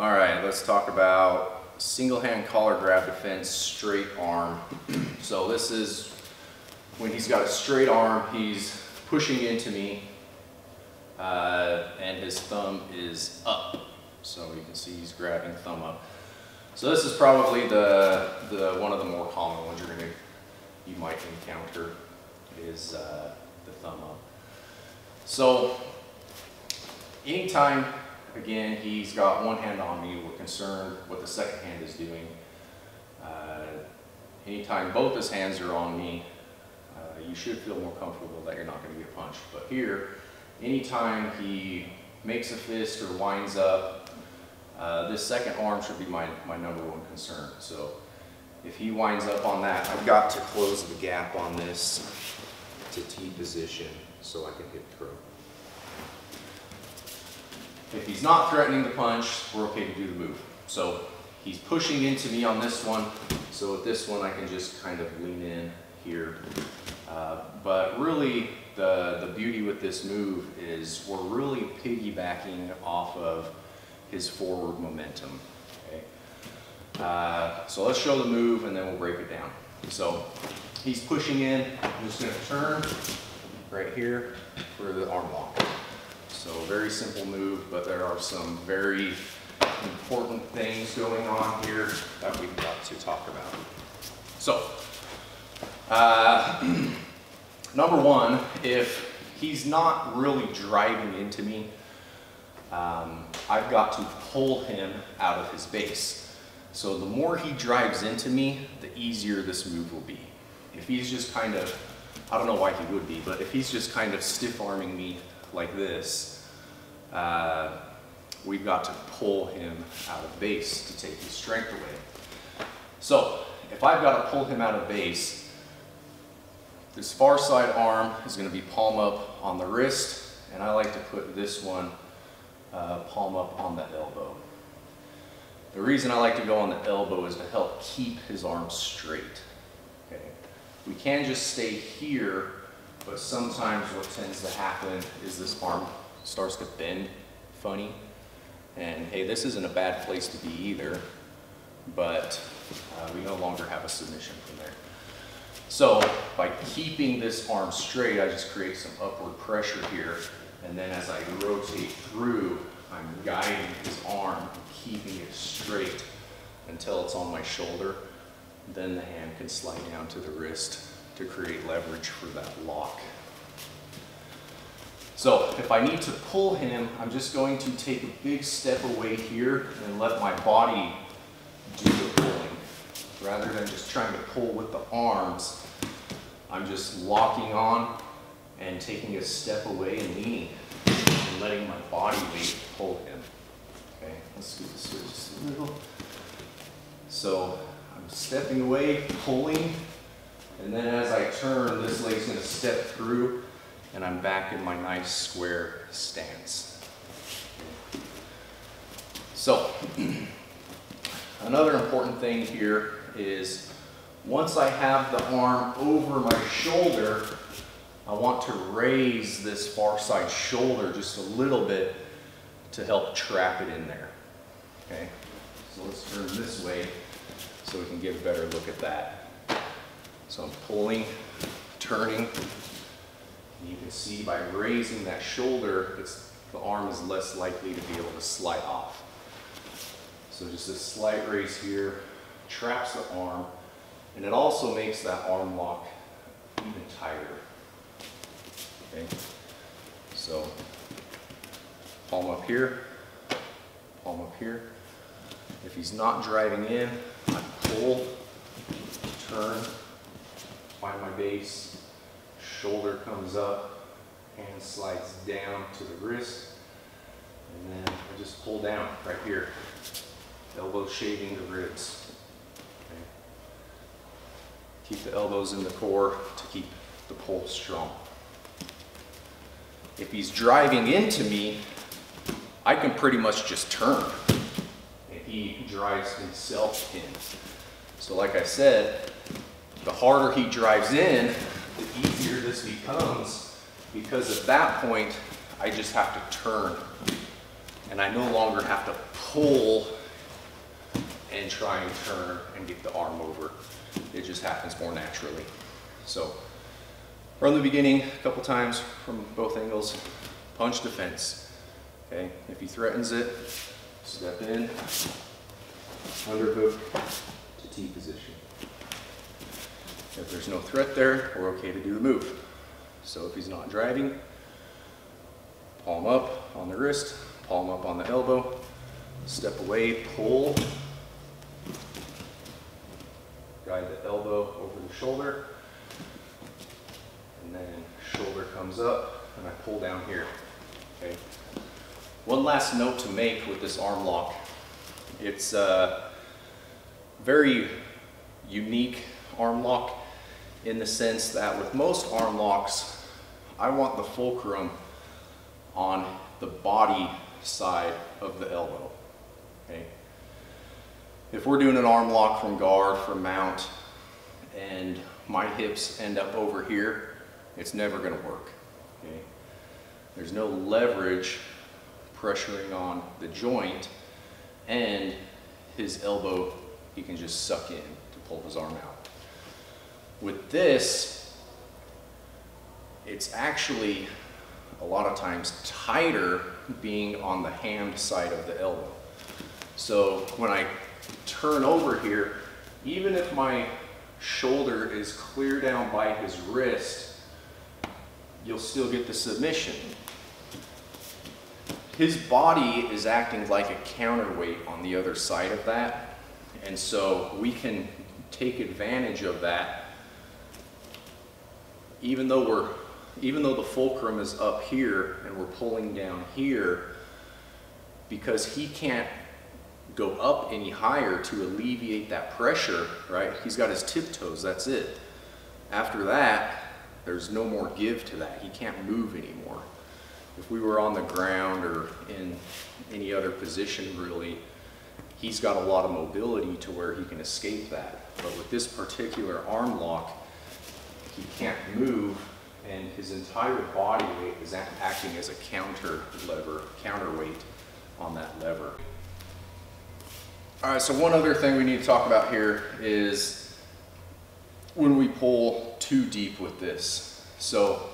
All right, let's talk about single hand collar grab defense, straight arm. So this is when he's got a straight arm, he's pushing into me, and his thumb is up. So you can see he's grabbing thumb up. So this is probably the one of the more common ones you might encounter is the thumb up. So anytime, again, he's got one hand on me, we're concerned what the second hand is doing. Anytime both his hands are on me, you should feel more comfortable that you're not going to get punched. But here, anytime he makes a fist or winds up, this second arm should be my number one concern. So if he winds up on that, I've got to close the gap on this to T position so I can hit throw. If he's not threatening the punch, we're okay to do the move. So he's pushing into me on this one, so with this one I can just kind of lean in here. But really the beauty with this move is we're really piggybacking off of his forward momentum. Okay? So let's show the move and then we'll break it down. So he's pushing in, I'm just going to turn right here for the arm lock. So very simple move, but there are some very important things going on here that we've got to talk about. So, number one, if he's not really driving into me, I've got to pull him out of his base. So the more he drives into me, the easier this move will be. If he's just kind of, I don't know why he would be, but if he's just kind of stiff arming me like this, we've got to pull him out of base to take his strength away. So if I've got to pull him out of base, this far side arm is going to be palm up on the wrist, and I like to put this one palm up on the elbow. The reason I like to go on the elbow is to help keep his arm straight. Okay? We can just stay here, but sometimes what tends to happen is this arm starts to bend funny. And hey, this isn't a bad place to be either, but we no longer have a submission from there. So by keeping this arm straight, I just create some upward pressure here. And then as I rotate through, I'm guiding his arm, keeping it straight until it's on my shoulder. Then the hand can slide down to the wrist to create leverage for that lock. So if I need to pull him, I'm just going to take a big step away here and let my body do the pulling. Rather than just trying to pull with the arms, I'm just locking on and taking a step away and leaning and letting my body weight pull him. Okay, let's do this here just a little. So I'm stepping away, pulling, and then as I turn, this leg's going to step through and I'm back in my nice square stance. So another important thing here is once I have the arm over my shoulder, I want to raise this far side shoulder just a little bit to help trap it in there. Okay, so let's turn this way so we can get a better look at that. So I'm pulling, turning, and you can see by raising that shoulder, the arm is less likely to be able to slide off. So just a slight raise here traps the arm, and it also makes that arm lock even tighter. Okay, so palm up here, palm up here. If he's not driving in, I pull, turn, find my base, shoulder comes up, hand slides down to the wrist, and then I just pull down right here, elbow shaving the ribs. Okay. Keep the elbows in the core to keep the pull strong. If he's driving into me, I can pretty much just turn. And he drives himself in. So like I said, the harder he drives in, the easier this becomes, because at that point, I just have to turn and I no longer have to pull and try and turn and get the arm over. It just happens more naturally. So from the beginning, a couple times from both angles, punch defense. Okay, if he threatens it, step in, underhook to T position. If there's no threat there, we're okay to do the move. So if he's not driving, palm up on the wrist, palm up on the elbow, step away, pull, guide the elbow over the shoulder, and then shoulder comes up, and I pull down here. Okay. One last note to make with this arm lock. It's a very unique arm lock in the sense that with most arm locks, I want the fulcrum on the body side of the elbow. Okay. If we're doing an arm lock from guard, from mount, and my hips end up over here, it's never going to work. Okay. There's no leverage pressuring on the joint, and his elbow, he can just suck in to pull his arm out. With this, it's actually a lot of times tighter being on the hand side of the elbow. So when I turn over here, even if my shoulder is clear down by his wrist, you'll still get the submission. His body is acting like a counterweight on the other side of that, and so we can take advantage of that. Even though the fulcrum is up here and we're pulling down here, because he can't go up any higher to alleviate that pressure, right? He's got his tiptoes, that's it. After that, there's no more give to that. He can't move anymore. If we were on the ground or in any other position really, he's got a lot of mobility to where he can escape that. But with this particular arm lock, he can't move, and his entire body weight is acting as a counterweight on that lever. All right, so one other thing we need to talk about here is when we pull too deep with this. So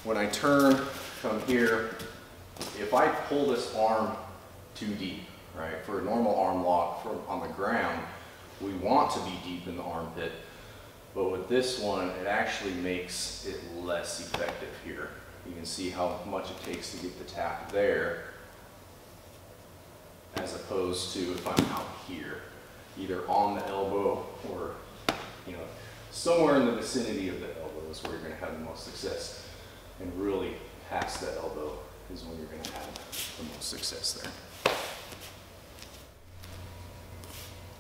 when I turn from here, if I pull this arm too deep, right, for a normal arm lock on the ground, we want to be deep in the armpit. But with this one, it actually makes it less effective here. You can see how much it takes to get the tap there, as opposed to if I'm out here, either on the elbow or, you know, somewhere in the vicinity of the elbow is where you're going to have the most success. And really, past the elbow is when you're going to have the most success there.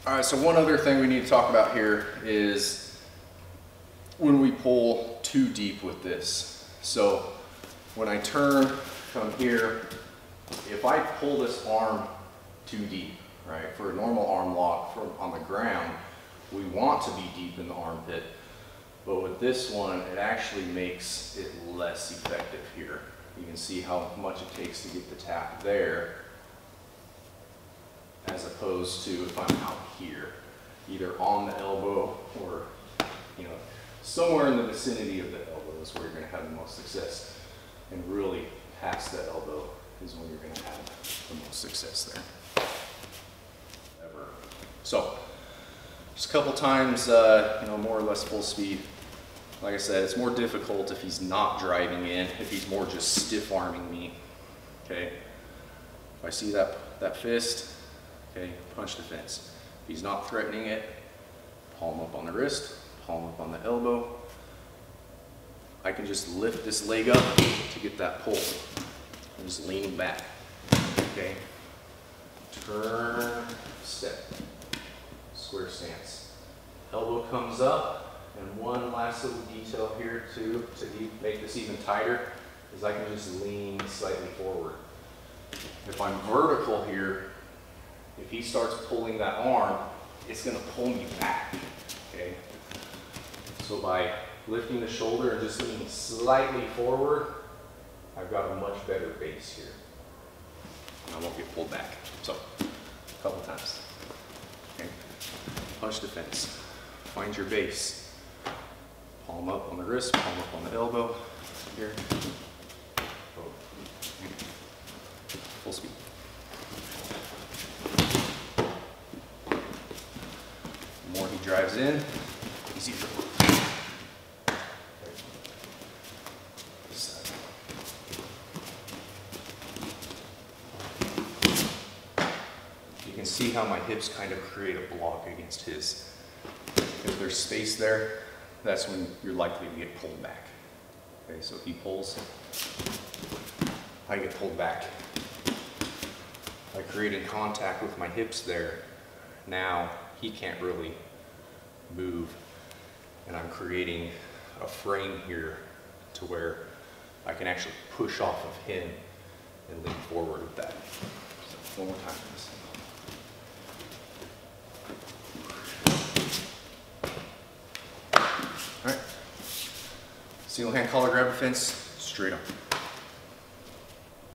All right, so one other thing we need to talk about here is when we pull too deep with this. So when I turn from here, if I pull this arm too deep, right, for a normal arm lock on the ground, we want to be deep in the armpit. But with this one, it actually makes it less effective here. You can see how much it takes to get the tap there, as opposed to if I'm out here, either on the elbow or, you know, somewhere in the vicinity of the elbow is where you're going to have the most success. And really, past the elbow is when you're going to have the most success there. So, just a couple times, you know, more or less full speed. Like I said, it's more difficult if he's not driving in, if he's more just stiff arming me. Okay, if I see that fist, okay, punch defense. If he's not threatening it, palm up on the wrist, palm up on the elbow. I can just lift this leg up to get that pull. I'm just leaning back. Okay, turn, step, square stance. Elbow comes up. And one last little detail here too, to make this even tighter, is I can just lean slightly forward. If I'm vertical here, if he starts pulling that arm, it's going to pull me back. Okay. So by lifting the shoulder and just leaning slightly forward, I've got a much better base here. and I won't get pulled back. So, a couple times. Okay. Punch defense. Find your base. Palm up on the wrist, palm up on the elbow. Here. Full speed. The more he drives in, easier. This side. You can see how my hips kind of create a block against his. If there's space there, that's when you're likely to get pulled back. Okay, so if he pulls, I get pulled back. I created contact with my hips there. Now he can't really move, and I'm creating a frame here to where I can actually push off of him and lean forward with that. So one more time. All right. Single hand collar grab defense, straight up.